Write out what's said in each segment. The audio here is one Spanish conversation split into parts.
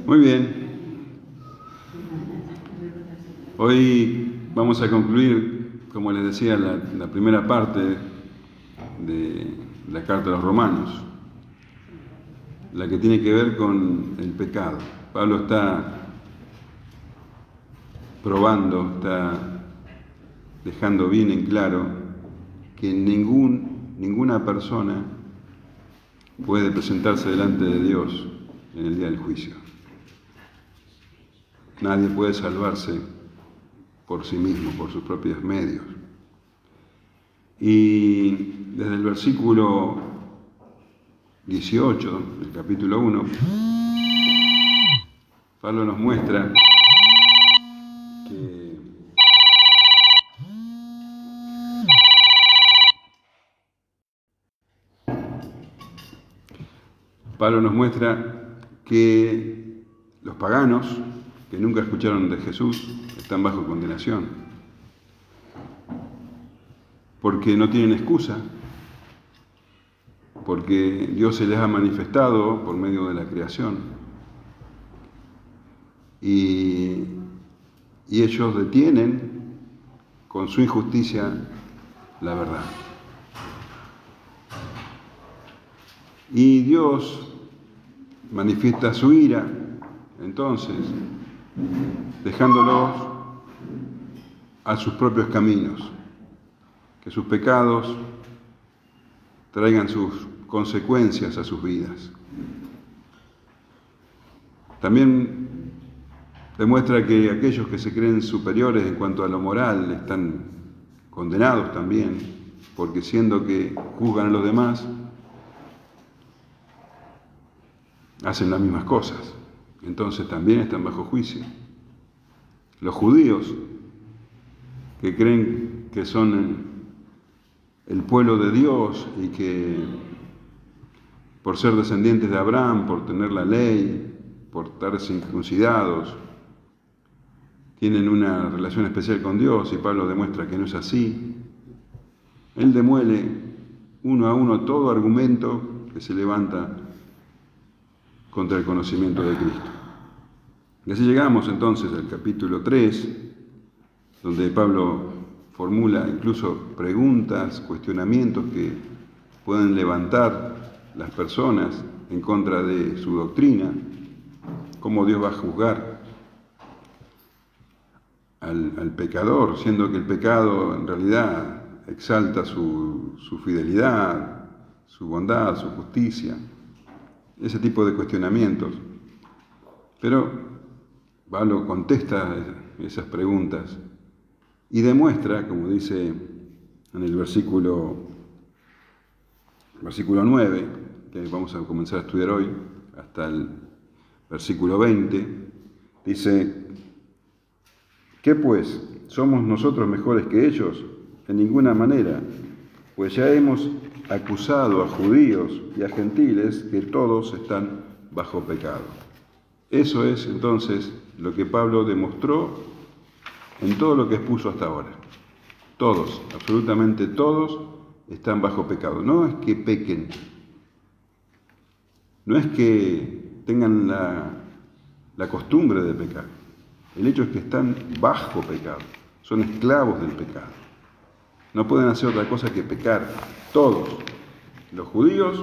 Muy bien. Hoy vamos a concluir, como les decía, la primera parte de la carta a los Romanos, la que tiene que ver con el pecado. Pablo está probando, está dejando bien en claro que ninguna persona puede presentarse delante de Dios en el día del juicio. Nadie puede salvarse por sí mismo, por sus propios medios. Y desde el versículo 18 del capítulo 1, Pablo nos muestra que los paganos que nunca escucharon de Jesús están bajo condenación, porque no tienen excusa, porque Dios se les ha manifestado por medio de la creación y ellos detienen con su injusticia la verdad. Y Dios manifiesta su ira, entonces, dejándolos a sus propios caminos, que sus pecados traigan sus consecuencias a sus vidas. También demuestra que aquellos que se creen superiores en cuanto a lo moral están condenados también, porque siendo que juzgan a los demás, hacen las mismas cosas, entonces también están bajo juicio. Los judíos, que creen que son el pueblo de Dios y que por ser descendientes de Abraham, por tener la ley, por estar circuncidados, tienen una relación especial con Dios, y Pablo demuestra que no es así. Él demuele uno a uno todo argumento que se levanta contra el conocimiento de Cristo. Y así llegamos entonces al capítulo 3, donde Pablo formula incluso preguntas, cuestionamientos que pueden levantar las personas en contra de su doctrina, cómo Dios va a juzgar al pecador, siendo que el pecado en realidad exalta su fidelidad, su bondad, su justicia. Ese tipo de cuestionamientos. Pero Pablo contesta esas preguntas y demuestra, como dice en el versículo 9, que vamos a comenzar a estudiar hoy, hasta el versículo 20, dice: ¿qué pues? ¿Somos nosotros mejores que ellos? En ninguna manera, pues ya hemos acusado a judíos y a gentiles que todos están bajo pecado. Eso es entonces lo que Pablo demostró en todo lo que expuso hasta ahora. Todos, absolutamente todos, están bajo pecado. No es que pequen, no es que tengan la costumbre de pecar. El hecho es que están bajo pecado, son esclavos del pecado. No pueden hacer otra cosa que pecar, todos, los judíos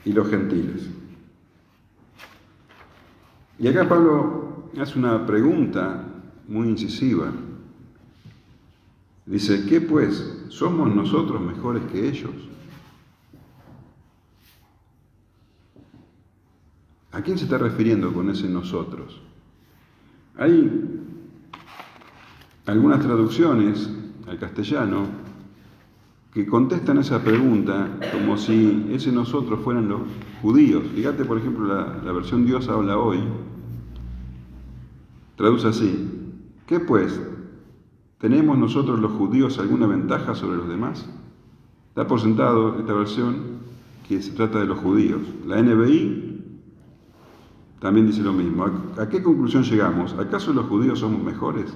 y los gentiles. Y acá Pablo hace una pregunta muy incisiva. Dice: ¿qué pues? ¿Somos nosotros mejores que ellos? ¿A quién se está refiriendo con ese nosotros? Hay algunas traducciones al castellano que contestan esa pregunta como si ese nosotros fueran los judíos. Fíjate, por ejemplo, la versión Dios habla hoy, traduce así: ¿qué pues? ¿Tenemos nosotros los judíos alguna ventaja sobre los demás? Da por sentado esta versión que se trata de los judíos. La NBI también dice lo mismo. ¿A qué conclusión llegamos? ¿Acaso los judíos somos mejores?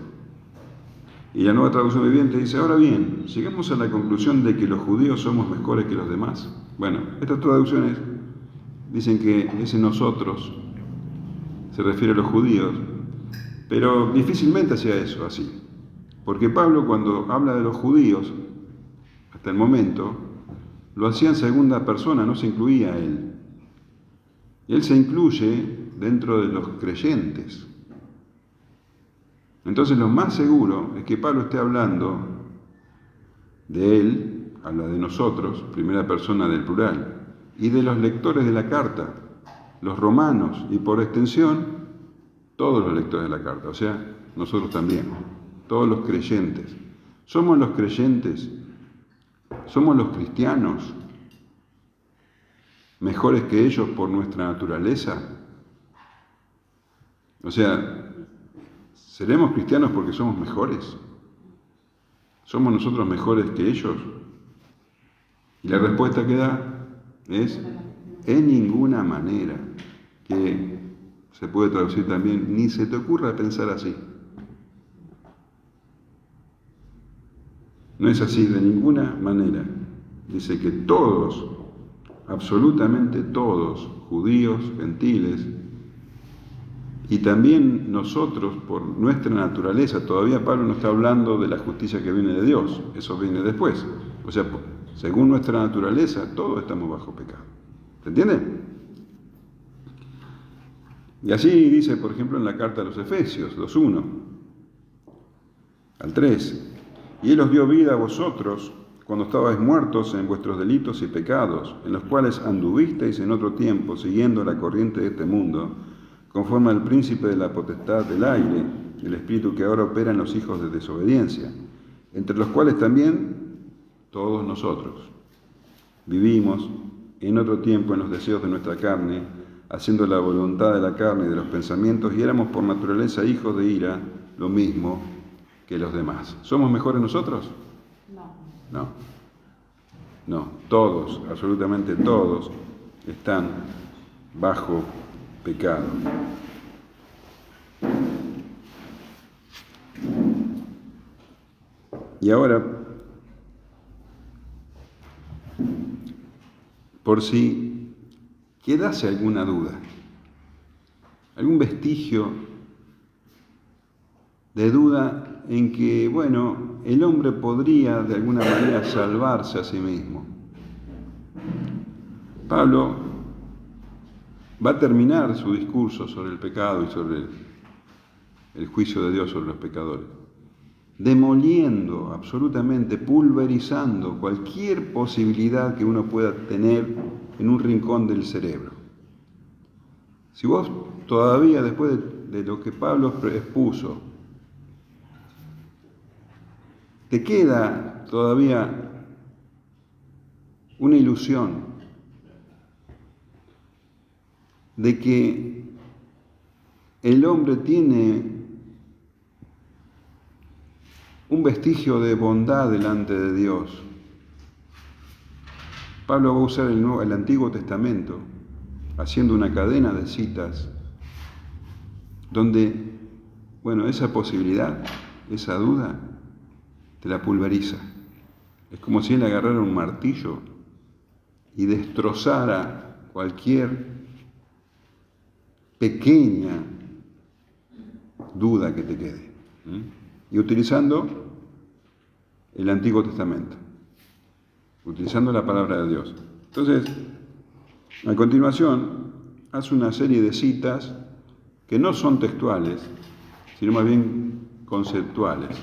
Y la Nueva Traducción Viviente dice: ahora bien, llegamos a la conclusión de que los judíos somos mejores que los demás. Bueno, estas traducciones dicen que ese nosotros se refiere a los judíos, pero difícilmente hacía eso así. Porque Pablo, cuando habla de los judíos, hasta el momento, lo hacía en segunda persona, no se incluía a él. Y él se incluye dentro de los creyentes. Entonces lo más seguro es que Pablo esté hablando de él, habla de nosotros, primera persona del plural, y de los lectores de la carta, los romanos, y por extensión, todos los lectores de la carta, o sea, nosotros también, todos los creyentes. ¿Somos los creyentes? ¿Somos los cristianos mejores que ellos por nuestra naturaleza? O sea, ¿seremos cristianos porque somos mejores? ¿Somos nosotros mejores que ellos? Y la respuesta que da es en ninguna manera, que se puede traducir también, ni se te ocurra pensar así. No es así de ninguna manera. Dice que todos, absolutamente todos, judíos, gentiles, y también nosotros, por nuestra naturaleza, todavía Pablo no está hablando de la justicia que viene de Dios, eso viene después. O sea, según nuestra naturaleza, todos estamos bajo pecado. ¿Se entiende? Y así dice, por ejemplo, en la carta a los Efesios 2:1 al 3. Y Él os dio vida a vosotros cuando estabais muertos en vuestros delitos y pecados, en los cuales anduvisteis en otro tiempo, siguiendo la corriente de este mundo, conforme al príncipe de la potestad del aire, el espíritu que ahora opera en los hijos de desobediencia, entre los cuales también todos nosotros vivimos en otro tiempo en los deseos de nuestra carne, haciendo la voluntad de la carne y de los pensamientos, y éramos por naturaleza hijos de ira, lo mismo que los demás. ¿Somos mejores nosotros? No. No, todos, absolutamente todos, están bajo pecado. Y ahora, por si quedase alguna duda, algún vestigio de duda en que, bueno, el hombre podría de alguna manera salvarse a sí mismo. Pablo va a terminar su discurso sobre el pecado y sobre el juicio de Dios sobre los pecadores, demoliendo, absolutamente pulverizando cualquier posibilidad que uno pueda tener en un rincón del cerebro. Si vos todavía, después de lo que Pablo expuso, te queda todavía una ilusión de que el hombre tiene un vestigio de bondad delante de Dios. Pablo va a usar el Antiguo Testamento, haciendo una cadena de citas, donde, bueno, esa posibilidad, esa duda, te la pulveriza. Es como si él agarrara un martillo y destrozara cualquier pequeña duda que te quede. Y utilizando el Antiguo Testamento, utilizando la palabra de Dios. Entonces, a continuación, hace una serie de citas que no son textuales, sino más bien conceptuales.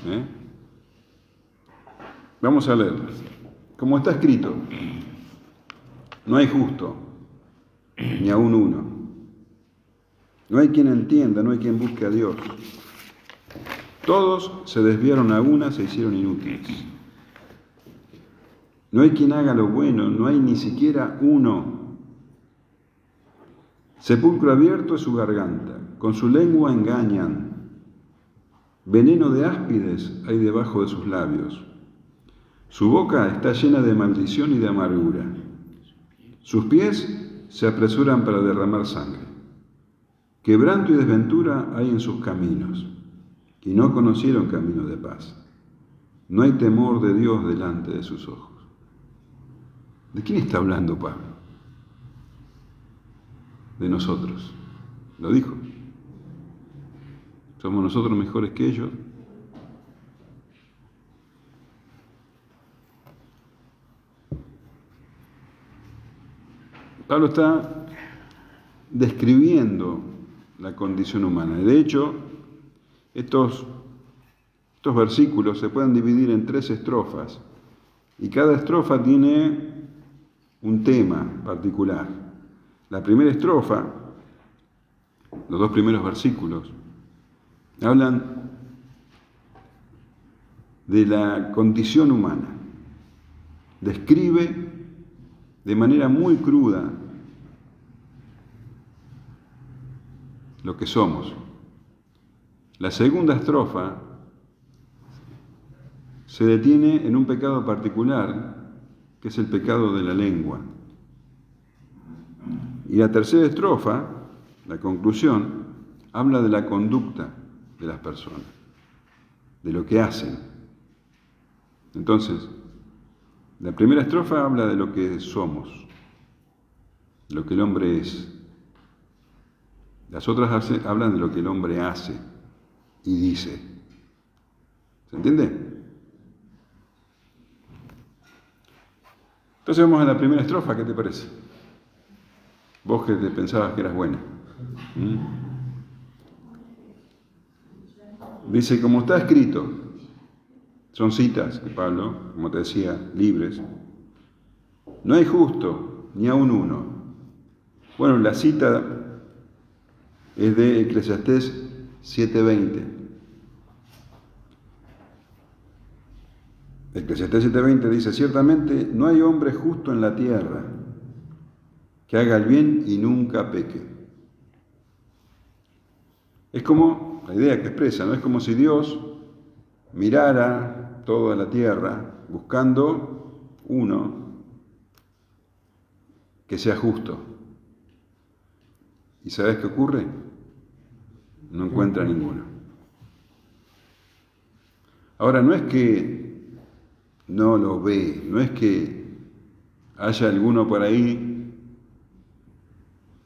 Vamos a leerlas. Como está escrito, no hay justo, ni aun uno. No hay quien entienda, no hay quien busque a Dios. Todos se desviaron a una, se hicieron inútiles. No hay quien haga lo bueno, no hay ni siquiera uno. Sepulcro abierto es su garganta, con su lengua engañan. Veneno de áspides hay debajo de sus labios. Su boca está llena de maldición y de amargura. Sus pies se apresuran para derramar sangre. Quebranto y desventura hay en sus caminos, y no conocieron camino de paz. No hay temor de Dios delante de sus ojos. ¿De quién está hablando Pablo? De nosotros. Lo dijo. ¿Somos nosotros mejores que ellos? Pablo está describiendo la condición humana. De hecho, estos versículos se pueden dividir en 3 estrofas y cada estrofa tiene un tema particular. La primera estrofa, los 2 primeros versículos, hablan de la condición humana. Describe de manera muy cruda lo que somos. La segunda estrofa se detiene en un pecado particular, que es el pecado de la lengua. Y la tercera estrofa, la conclusión, habla de la conducta de las personas, de lo que hacen. Entonces, la primera estrofa habla de lo que somos, lo que el hombre es. Las otras hablan de lo que el hombre hace y dice. ¿Se entiende? Entonces vamos a la primera estrofa, ¿qué te parece? Vos que te pensabas que eras buena. Dice, como está escrito, son citas de Pablo, como te decía, libres. No hay justo, ni aun uno. Bueno, la cita es de Eclesiastés 7:20. Eclesiastés 7:20 dice, ciertamente no hay hombre justo en la tierra que haga el bien y nunca peque. Es como, la idea que expresa, ¿no? Es como si Dios mirara toda la tierra buscando uno que sea justo. ¿Y sabes qué ocurre? No encuentra ninguno. Ahora, no es que no lo ve, no es que haya alguno por ahí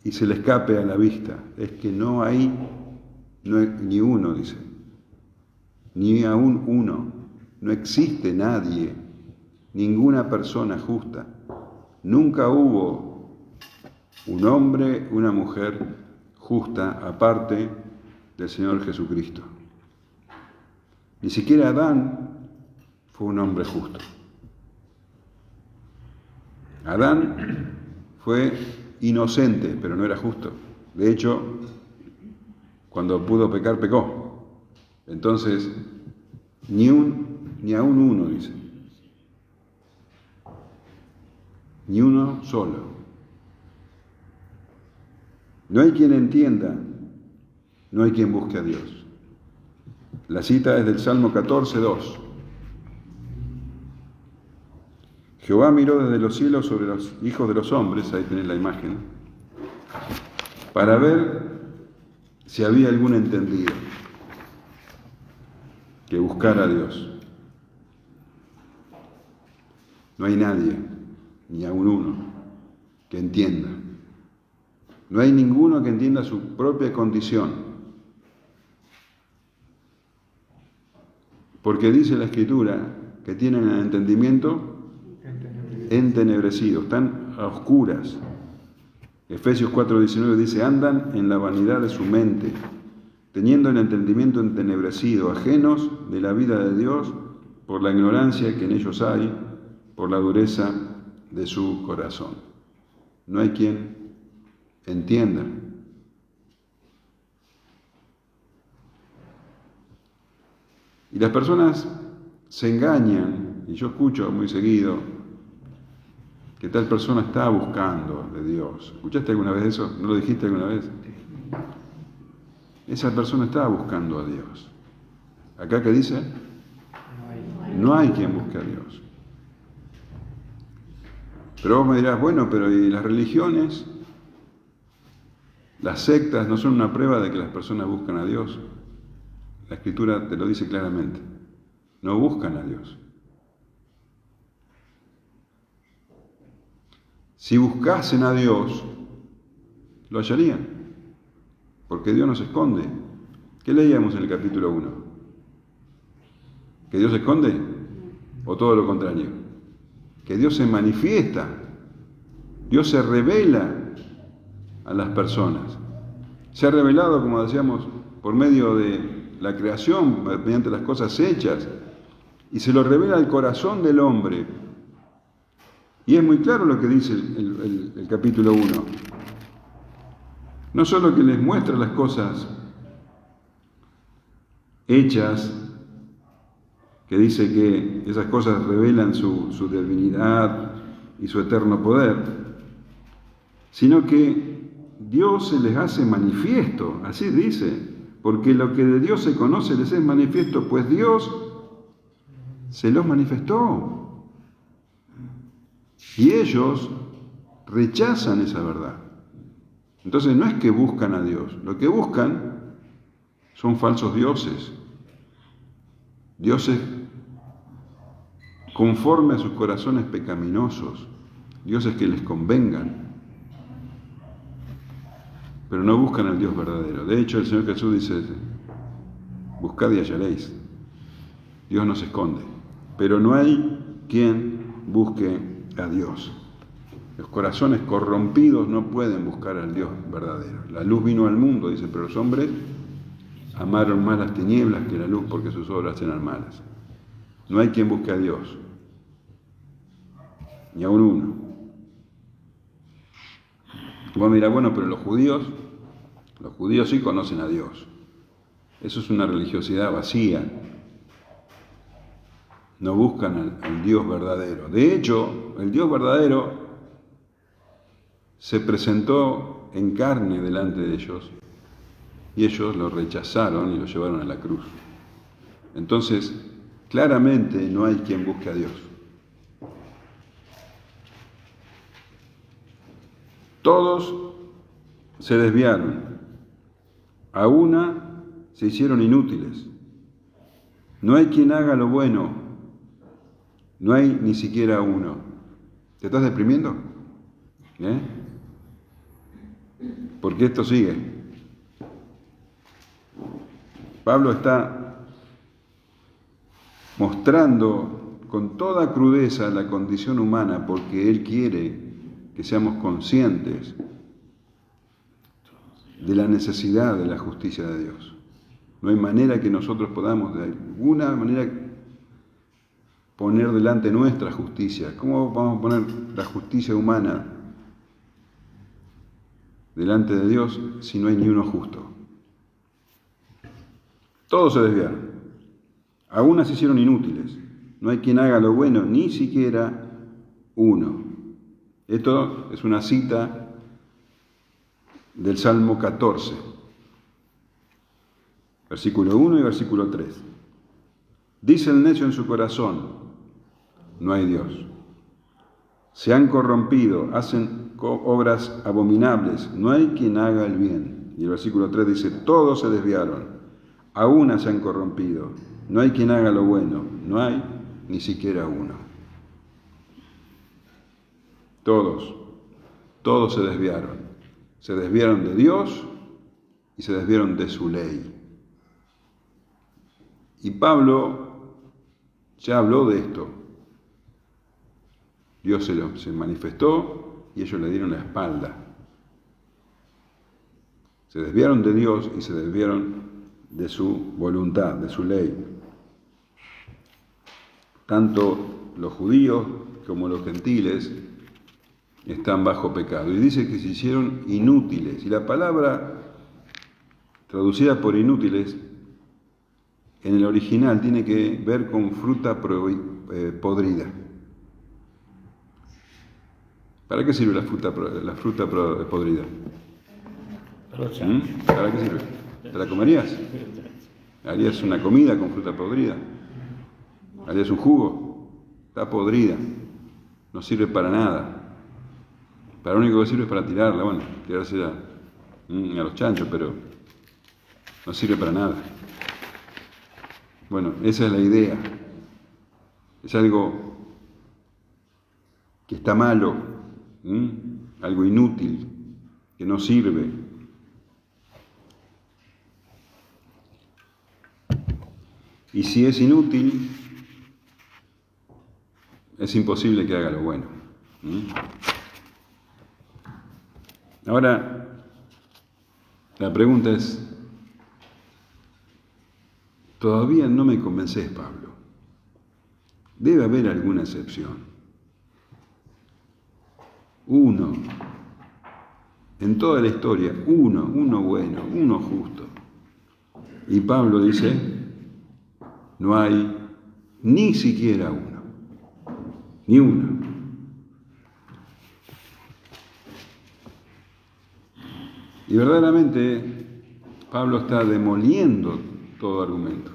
y se le escape a la vista, es que no hay ni uno, dice, ni aún uno, no existe nadie, ninguna persona justa, nunca hubo un hombre, una mujer justa aparte del Señor Jesucristo. Ni siquiera Adán fue un hombre justo. Adán fue inocente, pero no era justo. De hecho, cuando pudo pecar, pecó. Entonces, ni aún uno, dice. Ni uno solo. No hay quien entienda, no hay quien busque a Dios. La cita es del Salmo 14:2. Jehová miró desde los cielos sobre los hijos de los hombres, ahí tenés la imagen, para ver si había algún entendido que buscara a Dios. No hay nadie, ni aun uno, que entienda. No hay ninguno que entienda su propia condición. Porque dice la Escritura que tienen el entendimiento entenebrecido, están a oscuras. Efesios 4:19 dice, andan en la vanidad de su mente, teniendo el entendimiento entenebrecido, ajenos de la vida de Dios por la ignorancia que en ellos hay, por la dureza de su corazón. No hay quien entienda. Y las personas se engañan, y yo escucho muy seguido que tal persona está buscando de Dios. ¿Escuchaste alguna vez eso? ¿No lo dijiste alguna vez? Esa persona está buscando a Dios. ¿Acá qué dice? No hay quien busque a Dios. Pero vos me dirás, bueno, pero ¿y las religiones? ¿Las sectas no son una prueba de que las personas buscan a Dios? La Escritura te lo dice claramente. No buscan a Dios. Si buscasen a Dios, lo hallarían, porque Dios no se esconde. ¿Qué leíamos en el capítulo 1? ¿Que Dios se esconde? ¿O todo lo contrario? Que Dios se manifiesta, Dios se revela a las personas. Se ha revelado, como decíamos, por medio de la creación, mediante las cosas hechas, y se lo revela al corazón del hombre. Y es muy claro lo que dice el capítulo 1. No solo que les muestra las cosas hechas, que dice que esas cosas revelan su divinidad y su eterno poder, sino que Dios se les hace manifiesto, así dice, porque lo que de Dios se conoce les es manifiesto, pues Dios se los manifestó. Y ellos rechazan esa verdad. Entonces no es que buscan a Dios, lo que buscan son falsos dioses, dioses conforme a sus corazones pecaminosos, dioses que les convengan, pero no buscan al Dios verdadero. De hecho, el Señor Jesús dice, buscad y hallaréis. Dios no se esconde, pero no hay quien busque a Dios. Los corazones corrompidos no pueden buscar al Dios verdadero. La luz vino al mundo, dice, pero los hombres amaron más las tinieblas que la luz porque sus obras eran malas. No hay quien busque a Dios, ni aun uno. Vos dirás, bueno, pero los judíos sí conocen a Dios. Eso es una religiosidad vacía. No buscan al Dios verdadero. De hecho, el Dios verdadero se presentó en carne delante de ellos y ellos lo rechazaron y lo llevaron a la cruz. Entonces, claramente no hay quien busque a Dios. Todos se desviaron, a una se hicieron inútiles. No hay quien haga lo bueno, no hay ni siquiera uno. ¿Te estás deprimiendo? Porque esto sigue. Pablo está mostrando con toda crudeza la condición humana porque él quiere que seamos conscientes de la necesidad de la justicia de Dios. No hay manera que nosotros podamos de alguna manera poner delante nuestra justicia. ¿Cómo vamos a poner la justicia humana delante de Dios si no hay ni uno justo? Todos se desviaron. A una se hicieron inútiles. No hay quien haga lo bueno, ni siquiera uno. Esto es una cita del Salmo 14, versículo 1 y versículo 3. Dice el necio en su corazón, no hay Dios. Se han corrompido, hacen obras abominables, no hay quien haga el bien. Y el versículo 3 dice, todos se desviaron, a una se han corrompido, no hay quien haga lo bueno, no hay ni siquiera uno. Todos se desviaron de Dios y se desviaron de su ley. Y Pablo ya habló de esto. Dios se manifestó y ellos le dieron la espalda. Se desviaron de Dios y se desviaron de su voluntad, de su ley. Tanto los judíos como los gentiles están bajo pecado. Y dice que se hicieron inútiles. Y la palabra traducida por inútiles en el original tiene que ver con fruta podrida. ¿Para qué sirve la fruta podrida? ¿Para qué sirve? ¿Te la comerías? ¿Harías una comida con fruta podrida? ¿Harías un jugo? Está podrida. No sirve para nada. Para lo único que sirve es para tirarla. Bueno, tirarse a los chanchos, pero no sirve para nada. Bueno, esa es la idea. Es algo que está malo, algo inútil, que no sirve. Y si es inútil, es imposible que haga lo bueno. Ahora, la pregunta es, todavía no me convences, Pablo. Debe haber alguna excepción. Uno, en toda la historia, uno bueno, uno justo. Y Pablo dice, no hay ni siquiera uno, ni uno. Y verdaderamente Pablo está demoliendo todo argumento.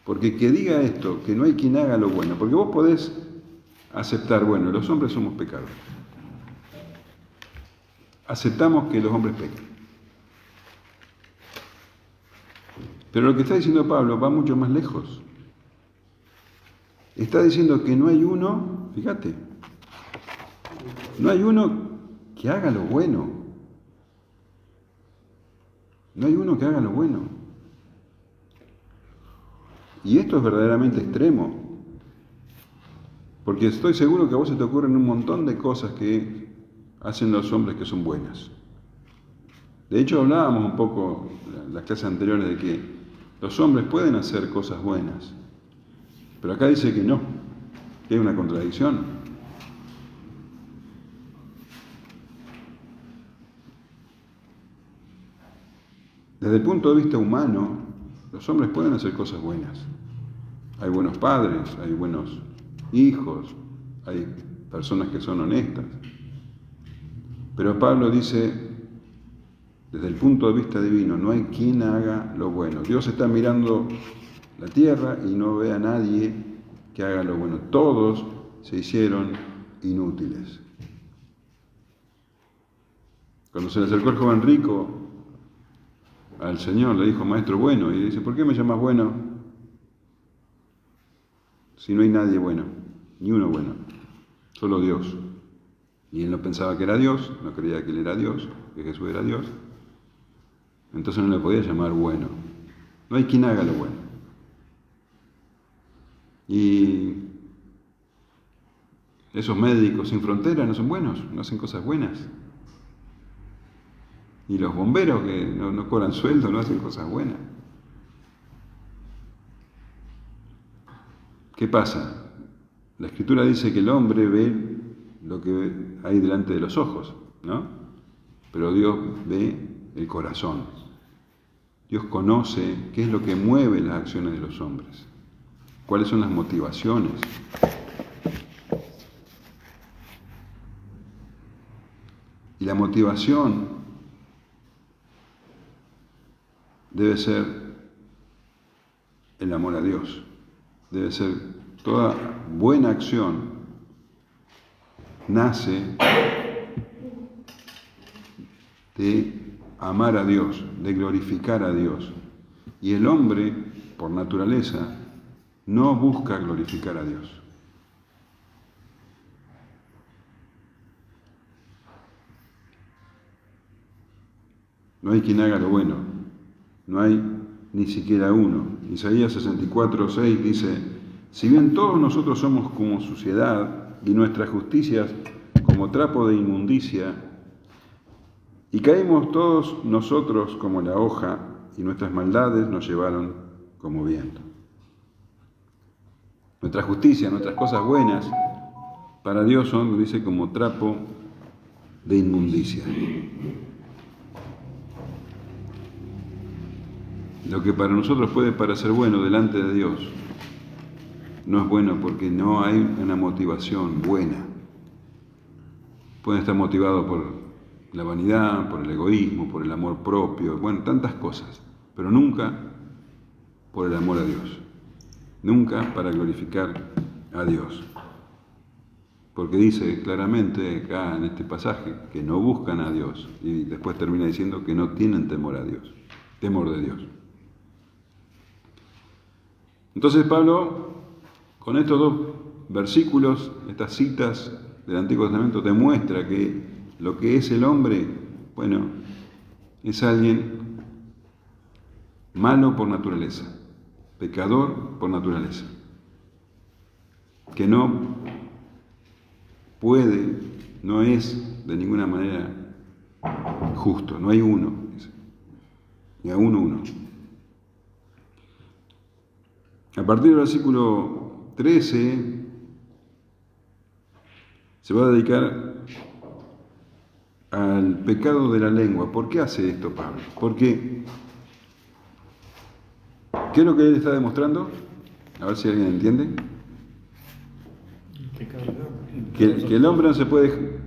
Porque que diga esto, que no hay quien haga lo bueno, porque vos podés aceptar, bueno, los hombres somos pecadores. Aceptamos que los hombres pecan. Pero lo que está diciendo Pablo va mucho más lejos. Está diciendo que no hay uno, fíjate, no hay uno que haga lo bueno. No hay uno que haga lo bueno. Y esto es verdaderamente extremo. Porque estoy seguro que a vos se te ocurren un montón de cosas que hacen los hombres que son buenas. De hecho, hablábamos un poco en las clases anteriores de que los hombres pueden hacer cosas buenas. Pero acá dice que no, que hay una contradicción. Desde el punto de vista humano, los hombres pueden hacer cosas buenas. Hay buenos padres, hay buenos hijos, hay personas que son honestas. Pero Pablo dice, desde el punto de vista divino, no hay quien haga lo bueno. Dios está mirando la tierra y no ve a nadie que haga lo bueno. Todos se hicieron inútiles. Cuando se le acercó el joven rico al Señor, le dijo, maestro bueno, y dice, ¿por qué me llamas bueno? Si no hay nadie bueno, ni uno bueno, solo Dios. Y él no pensaba que era Dios, no creía que él era Dios, que Jesús era Dios. Entonces no le podía llamar bueno. No hay quien haga lo bueno. Y esos médicos sin fronteras no son buenos, no hacen cosas buenas. Y los bomberos que no cobran sueldo no hacen cosas buenas. ¿Qué pasa? La Escritura dice que el hombre ve lo que hay delante de los ojos, ¿no? Pero Dios ve el corazón. Dios conoce qué es lo que mueve las acciones de los hombres, cuáles son las motivaciones. Y la motivación debe ser el amor a Dios. Debe ser toda buena acción nace de amar a Dios, de glorificar a Dios. Y el hombre, por naturaleza, no busca glorificar a Dios. No hay quien haga lo bueno, no hay ni siquiera uno. Isaías 64:6 dice, si bien todos nosotros somos como suciedad y nuestras justicias como trapo de inmundicia, y caímos todos nosotros como la hoja, y nuestras maldades nos llevaron como viento. Nuestra justicia, nuestras cosas buenas, para Dios son, dice, como trapo de inmundicia. Lo que para nosotros puede parecer bueno delante de Dios, no es bueno porque no hay una motivación buena. Pueden estar motivados por la vanidad, por el egoísmo, por el amor propio, bueno, tantas cosas, pero nunca por el amor a Dios, nunca para glorificar a Dios. Porque dice claramente acá en este pasaje que no buscan a Dios y después termina diciendo que no tienen temor a Dios, temor de Dios. Entonces Pablo, con estos dos versículos, estas citas del Antiguo Testamento, demuestra que lo que es el hombre, bueno, es alguien malo por naturaleza. pecador por naturaleza, que no puede, no es de ninguna manera justo, no hay uno, dice, ni a uno. A partir del versículo 13 se va a dedicar al pecado de la lengua. ¿Por qué hace esto Pablo? Porque, ¿qué es lo que él está demostrando? A ver si alguien entiende. Que el hombre no se puede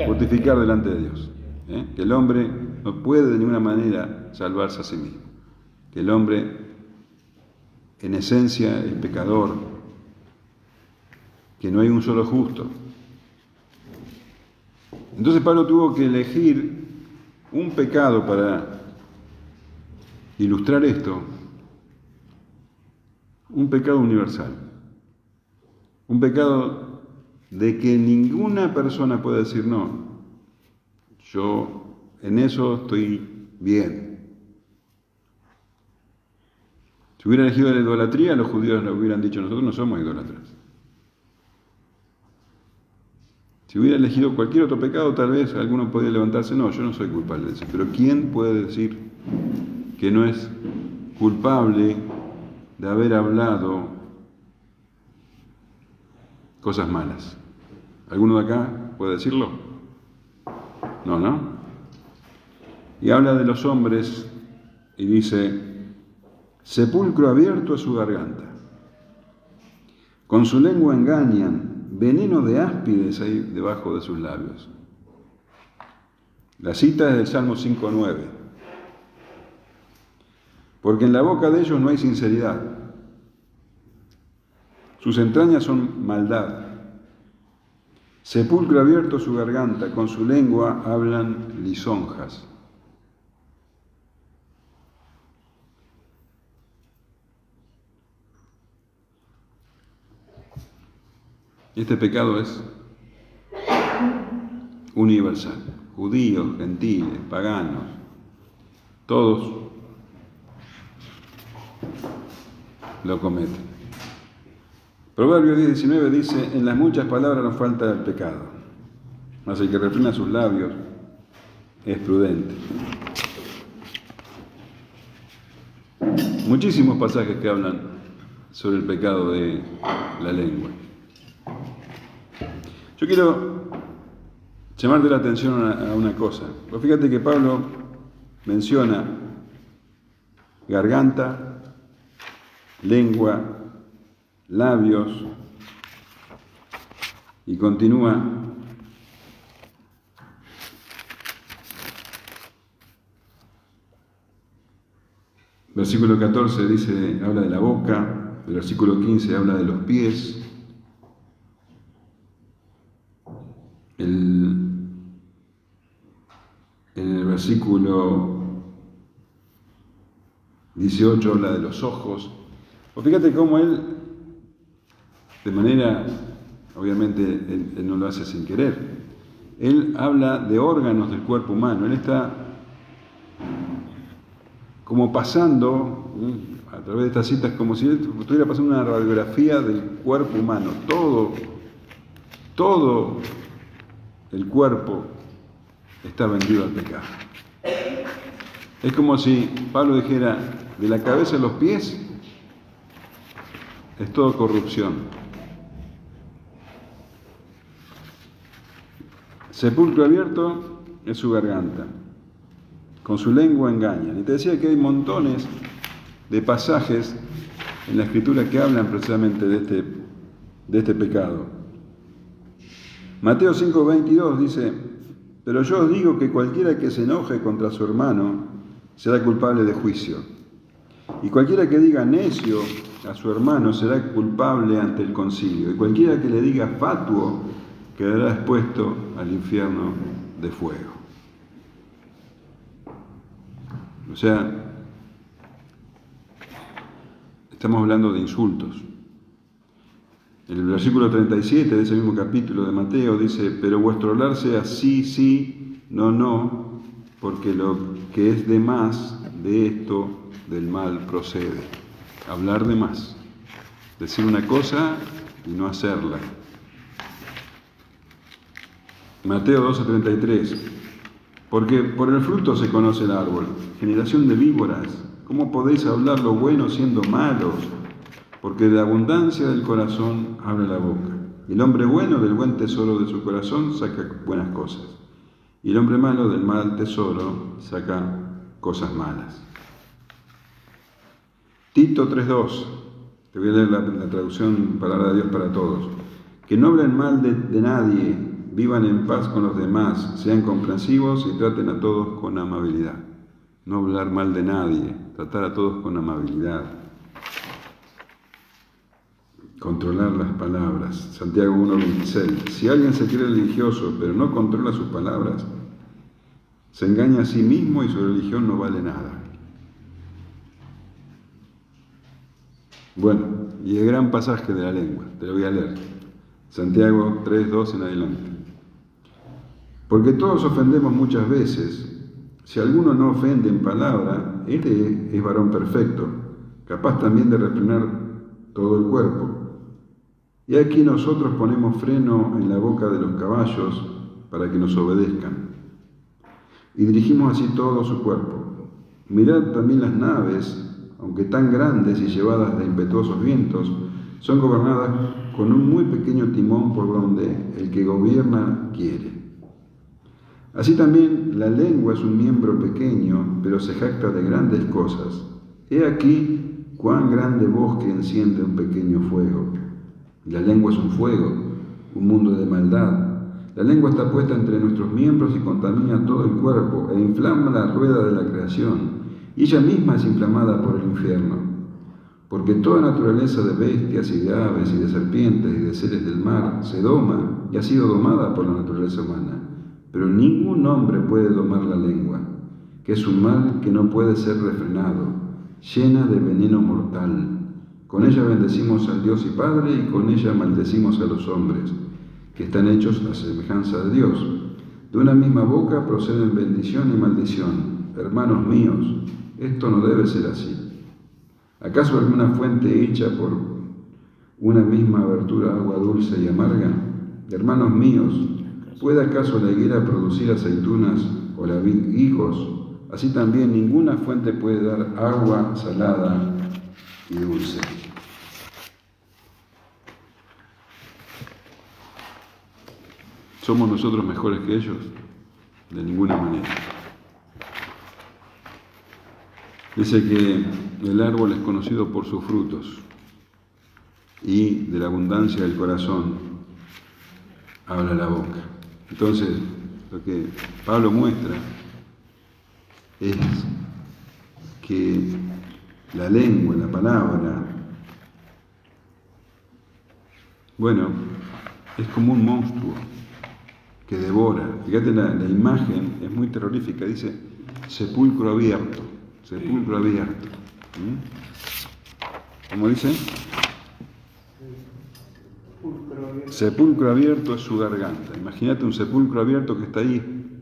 justificar delante de Dios. Que el hombre no puede de ninguna manera salvarse a sí mismo. Que el hombre, en esencia, es pecador. Que no hay un solo justo. Entonces Pablo tuvo que elegir un pecado para ilustrar esto, un pecado universal, un pecado de que ninguna persona puede decir no, yo en eso estoy bien. Si hubiera elegido la idolatría, los judíos le hubieran dicho, nosotros no somos idólatras. Si hubiera elegido cualquier otro pecado, tal vez alguno podría levantarse, no, yo no soy culpable de eso. Pero ¿quién puede decir que no es culpable de haber hablado cosas malas? ¿Alguno de acá puede decirlo? No. Y habla de los hombres y dice, sepulcro abierto a su garganta, con su lengua engañan, veneno de áspides hay debajo de sus labios. La cita es del Salmo 5:9. Porque en la boca de ellos no hay sinceridad. Sus entrañas son maldad. Sepulcro abierto su garganta, con su lengua hablan lisonjas. Este pecado es universal. Judíos, gentiles, paganos, todos lo cometen. Proverbios 10:19 dice, en las muchas palabras nos falta el pecado, mas el que refrena sus labios es prudente. Muchísimos pasajes que hablan sobre el pecado de la lengua. Yo quiero llamarte la atención a una cosa. Pues fíjate que Pablo menciona garganta, lengua, labios, y continúa versículo 14 dice, habla de la boca, el versículo 15 habla de los pies, en el versículo 18 habla de los ojos. Pues fíjate cómo él, de manera, obviamente él no lo hace sin querer, él habla de órganos del cuerpo humano, él está como pasando a través de estas citas, como si él estuviera pasando una radiografía del cuerpo humano, todo el cuerpo está vendido al pecado. Es como si Pablo dijera, de la cabeza a los pies es todo corrupción. Sepulcro abierto es su garganta, con su lengua engañan. Y te decía que hay montones de pasajes en la Escritura que hablan precisamente de este pecado. Mateo 5:22 dice, pero yo os digo que cualquiera que se enoje contra su hermano será culpable de juicio. Y cualquiera que diga necio a su hermano será culpable ante el concilio. Y cualquiera que le diga fatuo quedará expuesto al infierno de fuego. O sea, estamos hablando de insultos. En el versículo 37 de ese mismo capítulo de Mateo dice, pero vuestro hablar sea sí, sí, no, no, porque lo que es de más de esto del mal procede. hablar de más, decir una cosa y no hacerla. Mateo 12:33. Porque por el fruto se conoce el árbol. Generación de víboras, ¿cómo podéis hablar lo bueno siendo malos? Porque de la abundancia del corazón habla la boca. Y el hombre bueno del buen tesoro de su corazón saca buenas cosas. Y el hombre malo del mal tesoro saca cosas malas. Tito 3:2. Te voy a leer la traducción Palabra de Dios para todos. Que no hablen mal de nadie, vivan en paz con los demás, sean comprensivos y traten a todos con amabilidad. No hablar mal de nadie, tratar a todos con amabilidad. Controlar las palabras. Santiago 1:26. Si alguien se cree religioso, pero no controla sus palabras, se engaña a sí mismo y su religión no vale nada. Bueno, y el gran pasaje de la lengua, te lo voy a leer. Santiago 3:2 en adelante. Porque todos ofendemos muchas veces. Si alguno no ofende en palabra, este es varón perfecto, capaz también de refrenar todo el cuerpo. Y aquí nosotros ponemos freno en la boca de los caballos para que nos obedezcan. Y dirigimos así todo su cuerpo. Mirad también las naves, aunque tan grandes y llevadas de impetuosos vientos, son gobernadas con un muy pequeño timón por donde el que gobierna quiere. Así también la lengua es un miembro pequeño, pero se jacta de grandes cosas. He aquí cuán grande bosque enciende un pequeño fuego. La lengua es un fuego, un mundo de maldad. La lengua está puesta entre nuestros miembros y contamina todo el cuerpo e inflama la rueda de la creación, y ella misma es inflamada por el infierno. Porque toda naturaleza de bestias y de aves y de serpientes y de seres del mar se doma y ha sido domada por la naturaleza humana. Pero ningún hombre puede domar la lengua, que es un mal que no puede ser refrenado, llena de veneno mortal. Con ella bendecimos al Dios y Padre y con ella maldecimos a los hombres, que están hechos a semejanza de Dios. De una misma boca proceden bendición y maldición. Hermanos míos, esto no debe ser así. ¿Acaso alguna fuente hecha por una misma abertura agua dulce y amarga? Hermanos míos, ¿puede acaso la higuera producir aceitunas o la vid higos? Así también ninguna fuente puede dar agua salada y dulce. ¿Somos nosotros mejores que ellos? De ninguna manera. Dice que el árbol es conocido por sus frutos y de la abundancia del corazón habla la boca. Entonces, lo que Pablo muestra es que la lengua, la palabra, bueno, es como un monstruo que devora. Fíjate, la imagen es muy terrorífica, dice sepulcro abierto, sepulcro abierto. ¿Cómo dice? Sepulcro abierto es su garganta. Imagínate un sepulcro abierto que está ahí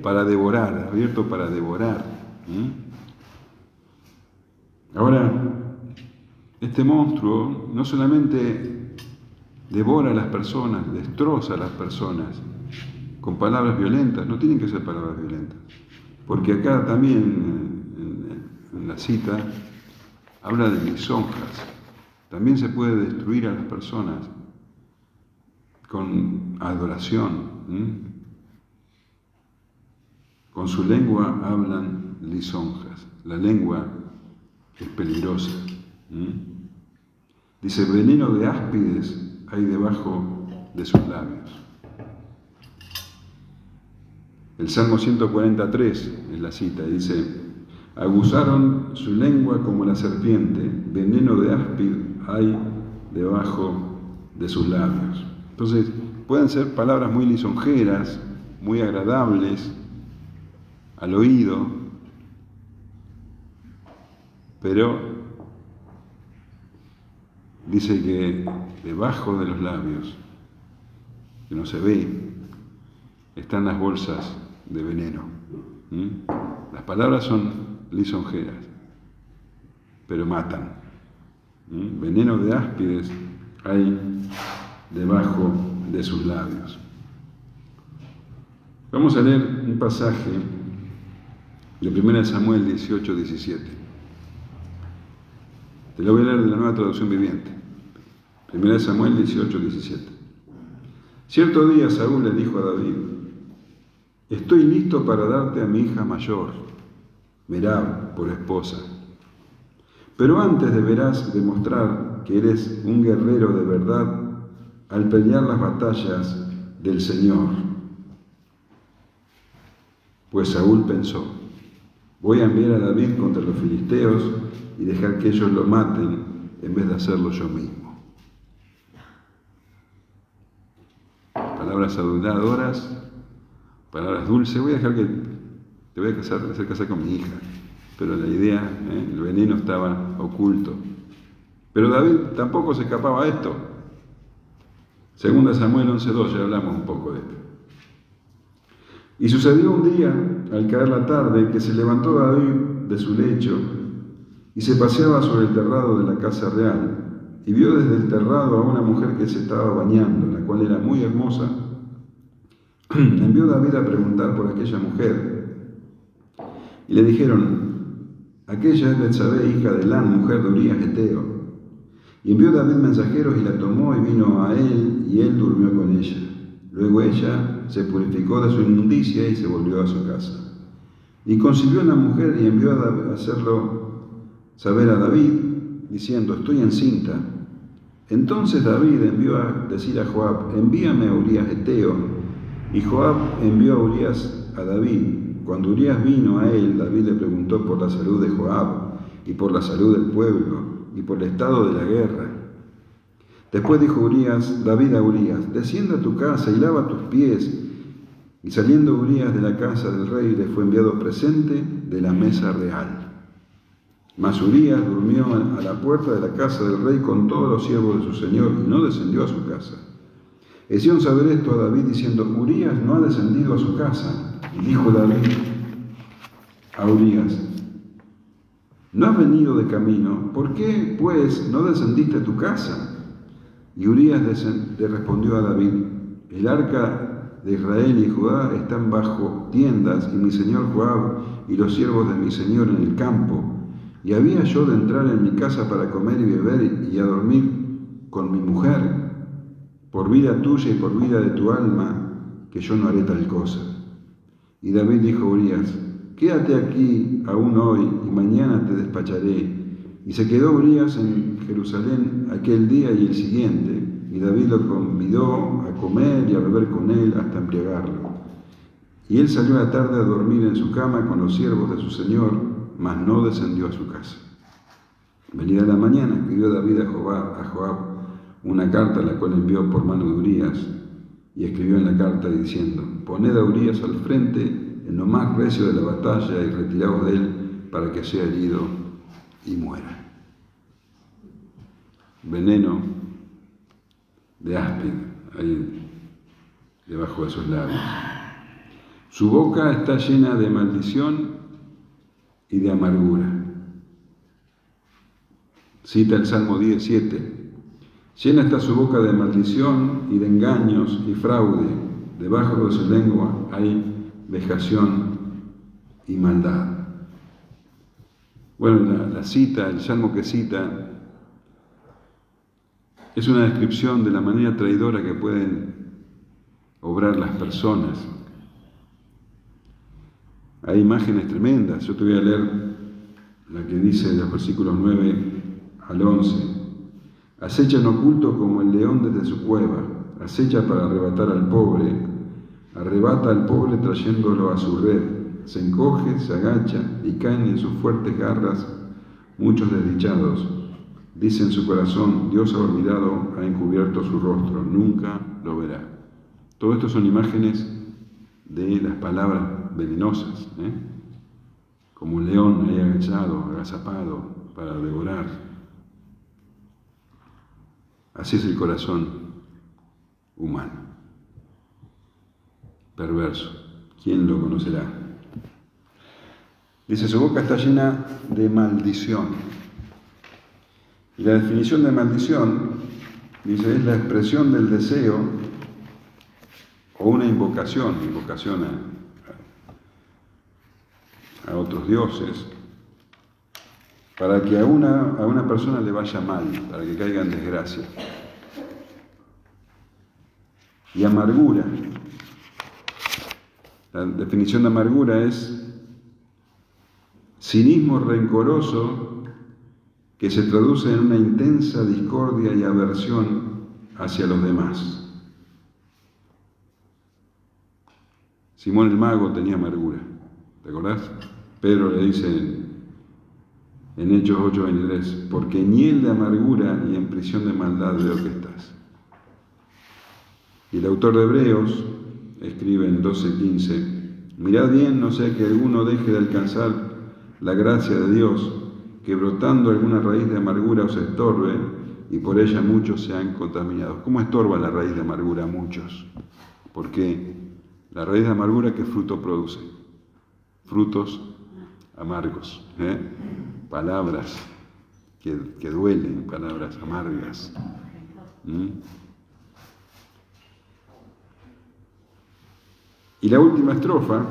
para devorar, abierto para devorar. Ahora, este monstruo no solamente devora a las personas, destroza a las personas con palabras violentas, no tienen que ser palabras violentas, porque acá también en la cita habla de lisonjas. También se puede destruir a las personas con adoración. Con su lengua hablan lisonjas. La lengua es peligrosa. Dice, veneno de áspides hay debajo de sus labios. El Salmo 143 es la cita, dice, aguzaron su lengua como la serpiente, veneno de áspid hay debajo de sus labios. Entonces, pueden ser palabras muy lisonjeras, muy agradables al oído, pero dice que debajo de los labios, que no se ve, están las bolsas de veneno. Las palabras son lisonjeras. pero matan. Veneno de áspides hay debajo de sus labios. Vamos a leer un pasaje de 1 Samuel 18:17. Te lo voy a leer de la Nueva Traducción Viviente. 1 Samuel 18:17. Cierto día Saúl le dijo a David: estoy listo para darte a mi hija mayor, Merab, por esposa. Pero antes deberás demostrar que eres un guerrero de verdad al pelear las batallas del Señor. Pues Saúl pensó: voy a enviar a David contra los filisteos y dejar que ellos lo maten en vez de hacerlo yo mismo. Palabras aduladoras, palabras dulces. Te voy a hacer casar con mi hija. Pero la idea, el veneno estaba oculto. Pero David tampoco se escapaba a esto. 2 Samuel 11:2, ya hablamos un poco de esto. Y sucedió un día, al caer la tarde, que se levantó David de su lecho y se paseaba sobre el terrado de la casa real, y vio desde el terrado a una mujer que se estaba bañando, la cual era muy hermosa. Envió David a preguntar por aquella mujer, y le dijeron: aquella es Betsabé, hija de Elán, mujer de Urías Geteo. Y envió David mensajeros y la tomó y vino a él, y él durmió con ella. Luego ella se purificó de su inmundicia y se volvió a su casa. Y concibió la mujer y envió a hacerlo saber a David, diciendo: estoy encinta. Entonces David envió a decir a Joab: envíame a Urías Geteo. Y Joab envió a Urías a David. Cuando Urías vino a él, David le preguntó por la salud de Joab y por la salud del pueblo y por el estado de la guerra. Después dijo David a Urías: desciende a tu casa y lava tus pies. Y saliendo Urías de la casa del rey, le fue enviado presente de la mesa real. Mas Urías durmió a la puerta de la casa del rey con todos los siervos de su señor y no descendió a su casa. Hicieron saber esto a David diciendo: Urías no ha descendido a su casa. Y dijo David a Urías: ¿no has venido de camino? ¿Por qué, pues, no descendiste a tu casa? Y Urías le respondió a David: el arca de Israel y Judá están bajo tiendas, y mi señor Joab y los siervos de mi señor en el campo. Y había yo de entrar en mi casa para comer y beber y a dormir con mi mujer, por vida tuya y por vida de tu alma, que yo no haré tal cosa. Y David dijo a Urías: quédate aquí aún hoy, y mañana te despacharé. Y se quedó Urías en Jerusalén aquel día y el siguiente, y David lo convidó a comer y a beber con él hasta embriagarlo. Y él salió a la tarde a dormir en su cama con los siervos de su señor, mas no descendió a su casa. Venida la mañana, escribió David a Joab una carta, la cual envió por mano de Urías, y escribió en la carta diciendo: poned a Urías al frente en lo más recio de la batalla y retiraos de él para que sea herido y muera. Veneno de áspid ahí debajo de sus labios. Su boca está llena de maldición y de amargura. Cita el Salmo 10:7. Llena está su boca de maldición y de engaños y fraude. Debajo de su lengua hay vejación y maldad. Bueno, la cita, el salmo que cita, es una descripción de la manera traidora que pueden obrar las personas. Hay imágenes tremendas. Yo te voy a leer la que dice de los versículos 9 al 11. Acecha en oculto como el león desde su cueva, acecha para arrebatar al pobre, arrebata al pobre trayéndolo a su red, se encoge, se agacha y caen en sus fuertes garras muchos desdichados. Dice en su corazón: Dios ha olvidado, ha encubierto su rostro, nunca lo verá. Todo esto son imágenes de las palabras venenosas, como un león ahí agachado, agazapado para devorar. Así es el corazón humano, perverso. ¿Quién lo conocerá? Dice: su boca está llena de maldición. Y la definición de maldición, dice, es la expresión del deseo o una invocación a otros dioses, para que a una persona le vaya mal, para que caiga en desgracia. Y amargura. La definición de amargura es cinismo rencoroso que se traduce en una intensa discordia y aversión hacia los demás. Simón el Mago tenía amargura, ¿te acordás? Pedro le dice en Hechos 8:23, porque en hiel de amargura y en prisión de maldad veo que estás. Y el autor de Hebreos escribe en 12:15, mirad bien, no sea que alguno deje de alcanzar la gracia de Dios, que brotando alguna raíz de amargura os estorbe, y por ella muchos sean contaminados. ¿Cómo estorba la raíz de amargura a muchos? Porque la raíz de amargura, ¿qué fruto produce? Frutos amargos, palabras que duelen, palabras amargas. Y la última estrofa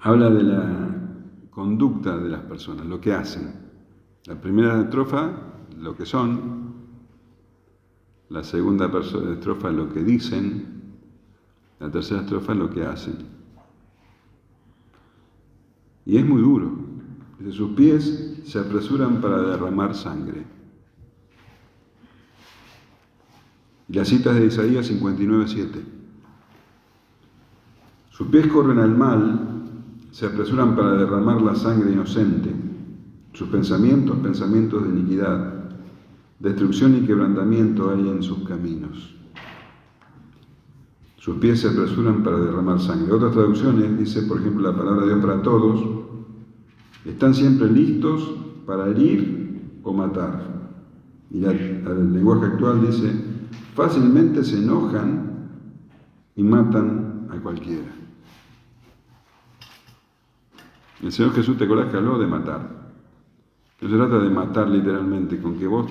habla de la conducta de las personas, lo que hacen. La primera estrofa, lo que son. La segunda estrofa, lo que dicen. La tercera estrofa, lo que hacen. Y es muy duro. Dice, sus pies se apresuran para derramar sangre. Y la cita es de Isaías 59:7. Sus pies corren al mal, se apresuran para derramar la sangre inocente. Sus pensamientos de iniquidad. Destrucción y quebrantamiento hay en sus caminos. Sus pies se apresuran para derramar sangre. Otras traducciones dice, por ejemplo, la palabra de Dios para todos, están siempre listos para herir o matar. Y el lenguaje actual dice, fácilmente se enojan y matan a cualquiera. El Señor Jesús, te acordás que habló de matar. No se trata de matar literalmente, con que vos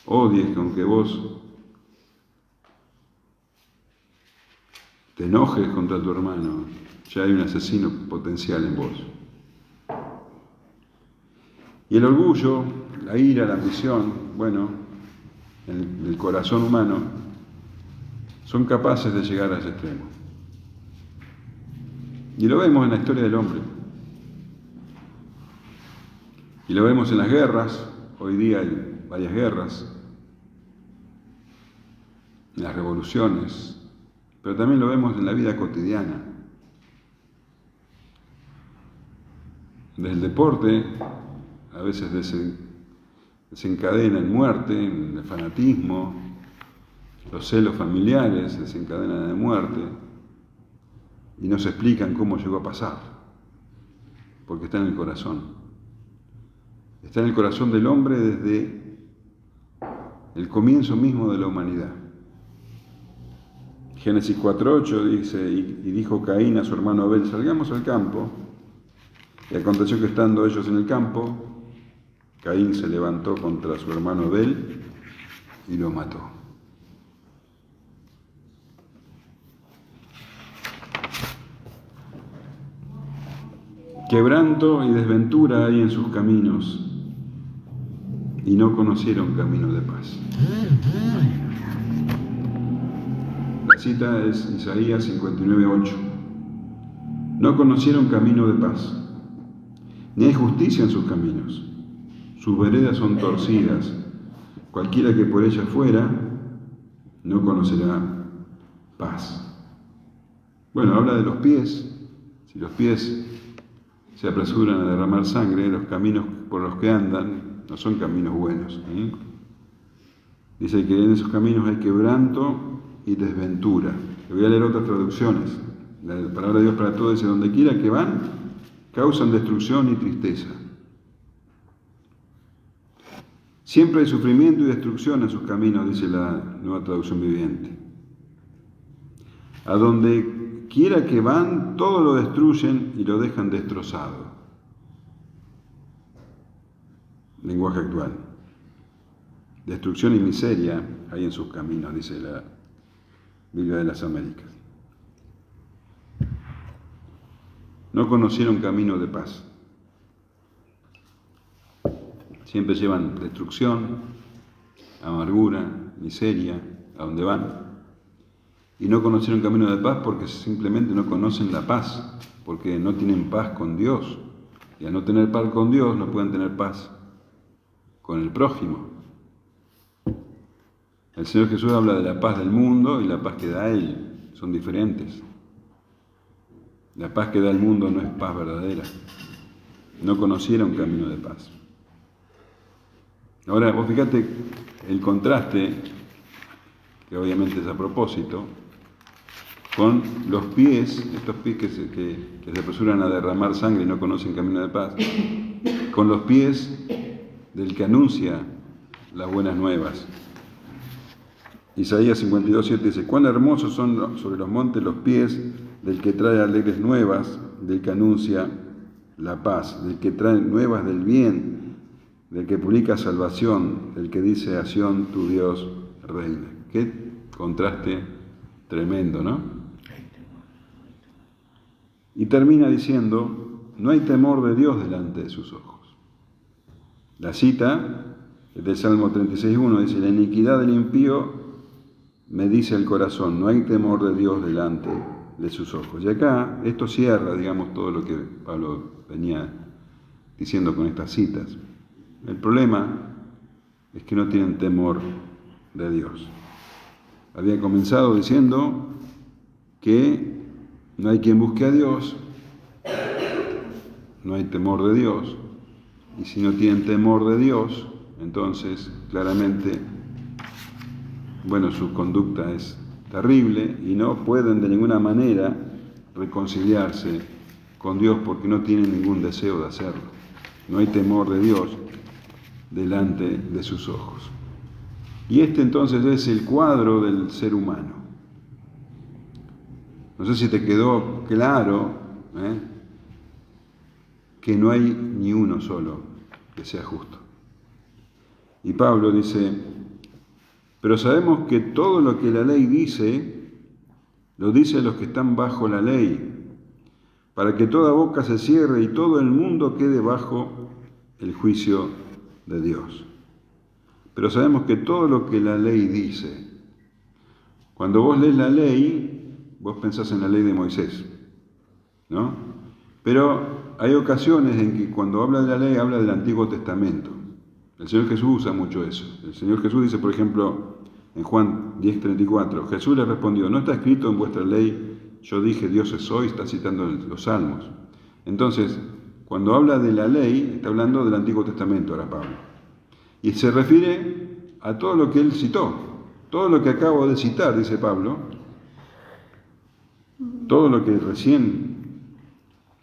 odies, con que vos te enojes contra tu hermano, ya hay un asesino potencial en vos. Y el orgullo, la ira, la ambición, bueno, el corazón humano, son capaces de llegar a ese extremo. Y lo vemos en la historia del hombre. Y lo vemos en las guerras, hoy día hay varias guerras, en las revoluciones, pero también lo vemos en la vida cotidiana. Desde el deporte, a veces desencadena en muerte, en el fanatismo, los celos familiares desencadenan en muerte, y no se explican cómo llegó a pasar, porque está en el corazón. Está en el corazón del hombre desde el comienzo mismo de la humanidad. Génesis 4:8 dice, y dijo Caín a su hermano Abel, salgamos al campo. Y aconteció que estando ellos en el campo, Caín se levantó contra su hermano Abel y lo mató. Quebranto y desventura hay en sus caminos, y no conocieron camino de paz. La cita es Isaías 59:8. No conocieron camino de paz, ni hay justicia en sus caminos. Sus veredas son torcidas. Cualquiera que por ellas fuera, no conocerá paz. Bueno, habla de los pies. Si los pies se apresuran a derramar sangre, los caminos por los que andan no son caminos buenos. Dice que en esos caminos hay quebranto y desventura. Le voy a leer otras traducciones. La palabra de Dios para todos dice, donde quiera que van, causan destrucción y tristeza. Siempre hay sufrimiento y destrucción en sus caminos, dice la Nueva Traducción Viviente. A donde quiera que van, todo lo destruyen y lo dejan destrozado. lenguaje actual. Destrucción y miseria hay en sus caminos, dice la Biblia de las Américas. No conocieron camino de paz. Siempre llevan destrucción, amargura, miseria, a donde van. Y no conocieron camino de paz porque simplemente no conocen la paz, porque no tienen paz con Dios. Y al no tener paz con Dios, no pueden tener paz con el prójimo. El Señor Jesús habla de la paz del mundo y la paz que da Él. Son diferentes. La paz que da el mundo no es paz verdadera. No conocieron camino de paz. Ahora, vos fíjate el contraste, que obviamente es a propósito, con los pies, estos pies que se apresuran a derramar sangre y no conocen camino de paz, con los pies del que anuncia las buenas nuevas. Isaías 52:7 dice: cuán hermosos son sobre los montes los pies del que trae alegres nuevas, del que anuncia la paz, del que trae nuevas del bien, del que publica salvación, del que dice a Sión, tu Dios reina. Qué contraste tremendo, ¿no? Y termina diciendo: no hay temor de Dios delante de sus ojos. La cita es del Salmo 36:1, dice: la iniquidad del impío me dice el corazón, no hay temor de Dios delante de sus ojos. Y acá esto cierra, digamos, todo lo que Pablo venía diciendo con estas citas. El problema es que no tienen temor de Dios. Había comenzado diciendo que no hay quien busque a Dios, no hay temor de Dios, y si no tienen temor de Dios, entonces claramente, bueno, su conducta es terrible y no pueden de ninguna manera reconciliarse con Dios porque no tienen ningún deseo de hacerlo. No hay temor de Dios delante de sus ojos. Y este entonces es el cuadro del ser humano. No sé si te quedó claro que no hay ni uno solo que sea justo. Y Pablo dice: pero sabemos que todo lo que la ley dice, lo dice a los que están bajo la ley, para que toda boca se cierre y todo el mundo quede bajo el juicio de Dios. Pero sabemos que todo lo que la ley dice, cuando vos lees la ley, vos pensás en la ley de Moisés, ¿no? Pero hay ocasiones en que cuando habla de la ley, habla del Antiguo Testamento. El Señor Jesús usa mucho eso. El Señor Jesús dice, por ejemplo, en Juan 10:34, Jesús le respondió: no está escrito en vuestra ley, yo dije, Dioses soy, está citando los Salmos. Entonces, cuando habla de la ley, está hablando del Antiguo Testamento, ahora Pablo. Y se refiere a todo lo que él citó. Todo lo que acabo de citar, dice Pablo, todo lo que recién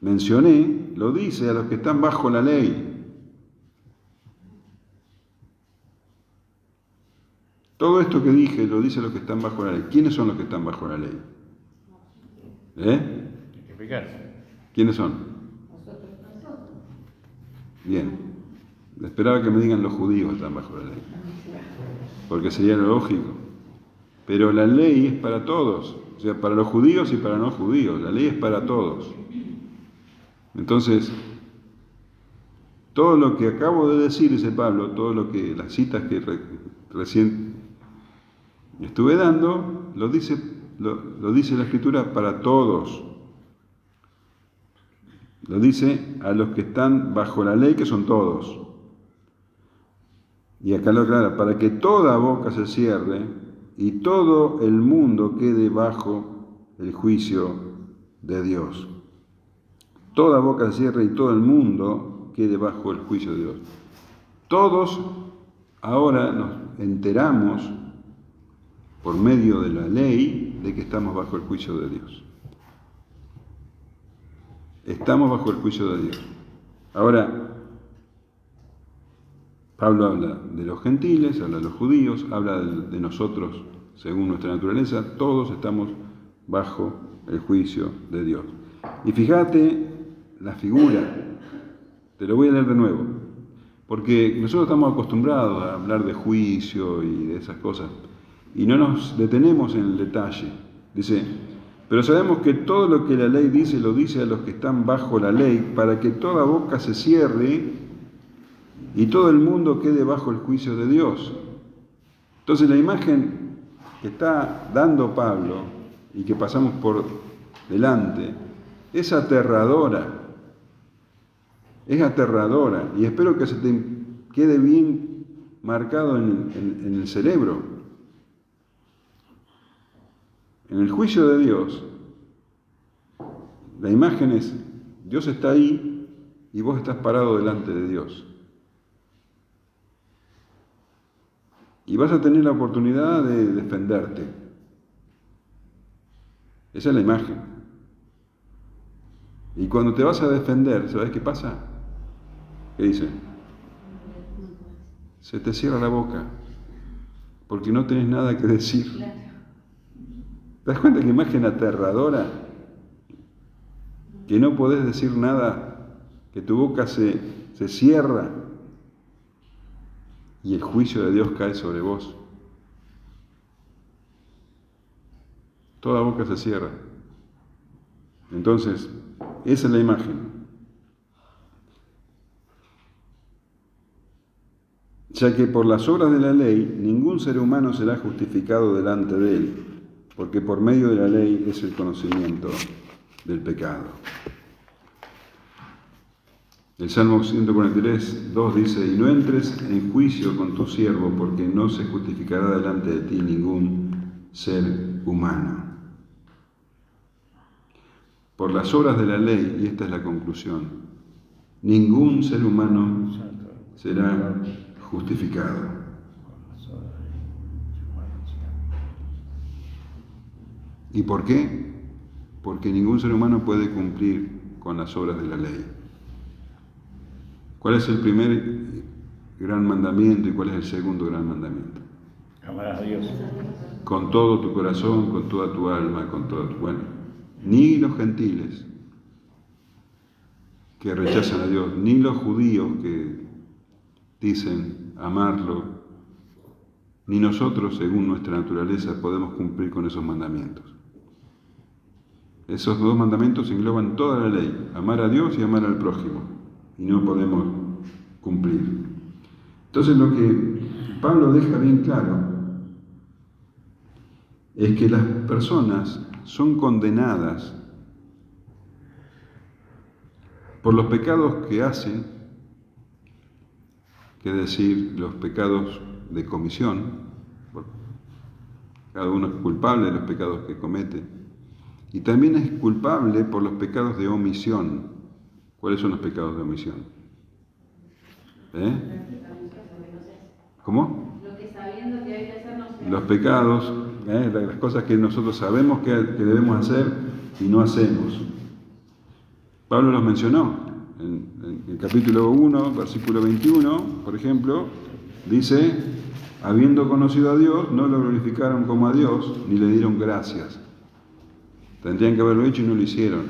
mencioné, lo dice a los que están bajo la ley. Todo esto que dije lo dice a los que están bajo la ley. ¿Quiénes son los que están bajo la ley? ¿Quiénes son? Bien. Esperaba que me digan los judíos están bajo la ley, porque sería lo lógico. Pero la ley es para todos, o sea, para los judíos y para no judíos. La ley es para todos. Entonces, todo lo que acabo de decir, dice Pablo, todo lo que las citas que recién estuve dando, lo dice la Escritura para todos. Lo dice a los que están bajo la ley, que son todos. Y acá lo aclara: para que toda boca se cierre y todo el mundo quede bajo el juicio de Dios. Toda boca se cierre y todo el mundo quede bajo el juicio de Dios. Todos ahora nos enteramos por medio de la ley de que estamos bajo el juicio de Dios. Estamos bajo el juicio de Dios. Ahora, Pablo habla de los gentiles, habla de los judíos, habla de nosotros según nuestra naturaleza. Todos estamos bajo el juicio de Dios. Y fíjate la figura, te lo voy a leer de nuevo. Porque nosotros estamos acostumbrados a hablar de juicio y de esas cosas, y no nos detenemos en el detalle. Dice, pero sabemos que todo lo que la ley dice, lo dice a los que están bajo la ley, para que toda boca se cierre y todo el mundo quede bajo el juicio de Dios. Entonces la imagen que está dando Pablo y que pasamos por delante es aterradora. Es aterradora y espero que se te quede bien marcado en el cerebro. En el juicio de Dios, la imagen es, Dios está ahí y vos estás parado delante de Dios. Y vas a tener la oportunidad de defenderte. Esa es la imagen. Y cuando te vas a defender, ¿sabes qué pasa? ¿Qué dice? Se te cierra la boca, porque no tenés nada que decir. ¿Te das cuenta qué imagen aterradora? Que no podés decir nada, que tu boca se cierra y el juicio de Dios cae sobre vos. Toda boca se cierra. Entonces, esa es la imagen. Ya que por las obras de la ley ningún ser humano será justificado delante de él, porque por medio de la ley es el conocimiento del pecado. El Salmo 143, 2 dice, y no entres en juicio con tu siervo, porque no se justificará delante de ti ningún ser humano. Por las obras de la ley, y esta es la conclusión, ningún ser humano será justificado. ¿Y por qué? Porque ningún ser humano puede cumplir con las obras de la ley. ¿Cuál es el primer gran mandamiento y cuál es el segundo gran mandamiento? Amarás a Dios. Con todo tu corazón, con toda tu alma, con todo tu... Bueno, ni los gentiles que rechazan a Dios, ni los judíos que dicen amarlo, ni nosotros, según nuestra naturaleza, podemos cumplir con esos mandamientos. Esos dos mandamientos engloban toda la ley, amar a Dios y amar al prójimo, y no podemos cumplir. Entonces lo que Pablo deja bien claro es que las personas son condenadas por los pecados que hacen, que es decir, los pecados de comisión. Cada uno es culpable de los pecados que comete. Y también es culpable por los pecados de omisión. ¿Cuáles son los pecados de omisión? ¿Cómo? Lo que sabiendo que hay que hacer no se hace. Los pecados, las cosas que nosotros sabemos que debemos hacer y no hacemos. Pablo los mencionó en el capítulo 1, versículo 21, por ejemplo, dice, habiendo conocido a Dios, no lo glorificaron como a Dios, ni le dieron gracias. Tendrían que haberlo hecho y no lo hicieron.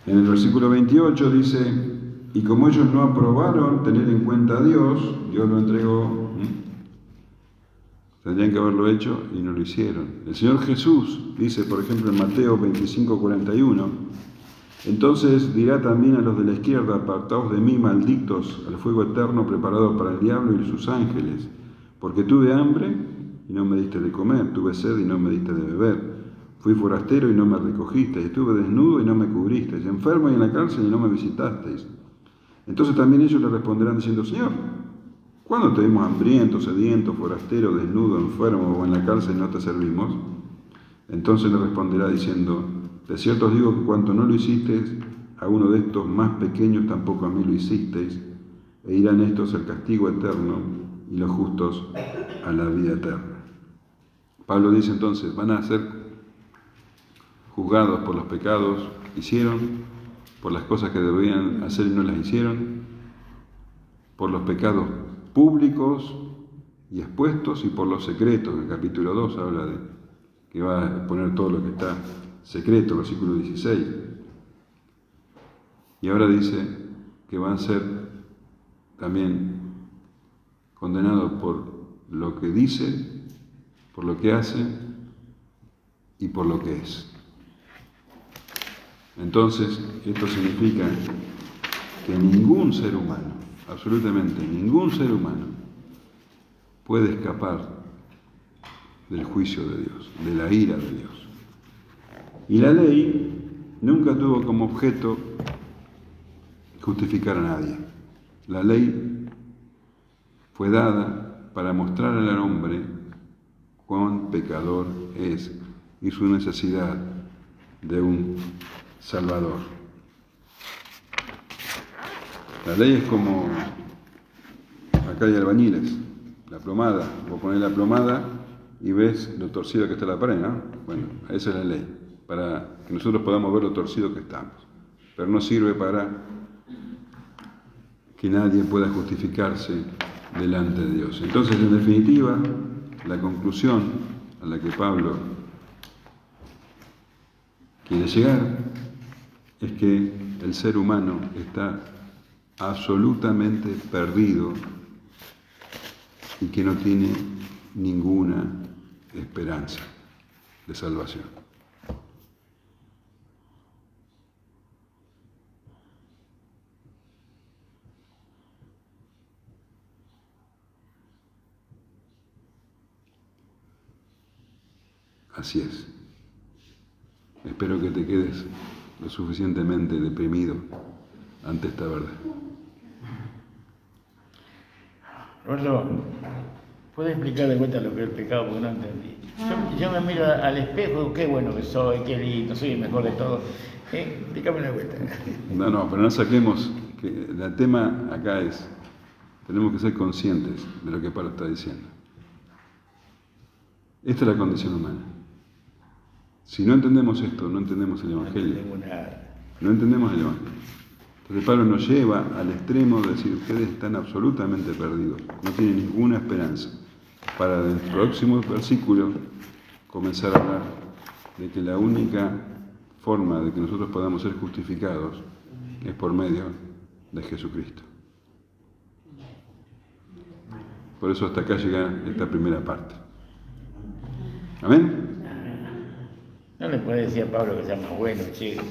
En el versículo 28 dice, y como ellos no aprobaron tener en cuenta a Dios, Dios lo entregó. Tendrían que haberlo hecho y no lo hicieron. El Señor Jesús dice, por ejemplo, en Mateo 25:41, entonces dirá también a los de la izquierda, apartaos de mí, malditos, al fuego eterno preparado para el diablo y sus ángeles, porque tuve hambre y no me diste de comer, tuve sed y no me diste de beber, fui forastero y no me recogisteis, estuve desnudo y no me cubristeis, enfermo y en la cárcel y no me visitasteis. Entonces también ellos le responderán diciendo, Señor, ¿cuándo te vimos hambriento, sediento, forastero, desnudo, enfermo o en la cárcel y no te servimos? Entonces le responderá diciendo, de cierto os digo que cuanto no lo hicisteis a uno de estos más pequeños, tampoco a mí lo hicisteis, e irán estos al castigo eterno y los justos a la vida eterna. Pablo dice entonces, van a ser juzgados por los pecados que hicieron, por las cosas que deberían hacer y no las hicieron, por los pecados públicos y expuestos y por los secretos. En el capítulo 2 habla de que va a poner todo lo que está secreto, versículo 16. Y ahora dice que van a ser también condenado por lo que dice, por lo que hace y por lo que es. Entonces, esto significa que ningún ser humano, absolutamente ningún ser humano, puede escapar del juicio de Dios, de la ira de Dios. Y la ley nunca tuvo como objeto justificar a nadie. La ley fue dada para mostrar al hombre cuán pecador es y su necesidad de un Salvador. La ley es como, acá hay albañiles, la plomada. Vos ponés la plomada y ves lo torcido que está la pared, ¿no? Bueno, esa es la ley, para que nosotros podamos ver lo torcido que estamos. Pero no sirve para que nadie pueda justificarse delante de Dios. Entonces, en definitiva, la conclusión a la que Pablo quiere llegar es que el ser humano está absolutamente perdido y que no tiene ninguna esperanza de salvación. Así es. Espero que te quedes lo suficientemente deprimido ante esta verdad. Roberto, ¿puedes explicar de vuelta lo que es el pecado? Porque no entendí. Yo me miro al espejo, qué bueno que soy, qué lindo, soy el mejor de todos. Explícame de vuelta. No, pero no saquemos, que el tema acá es, tenemos que ser conscientes de lo que Pablo está diciendo. Esta es la condición humana. Si no entendemos esto, no entendemos el Evangelio. No entendemos el Evangelio. Entonces Pablo nos lleva al extremo de decir, ustedes están absolutamente perdidos, no tienen ninguna esperanza. Para el próximo versículo comenzar a hablar de que la única forma de que nosotros podamos ser justificados es por medio de Jesucristo. Por eso hasta acá llega esta primera parte. ¿Amén? No le puede decir a Pablo que sea más bueno, chico.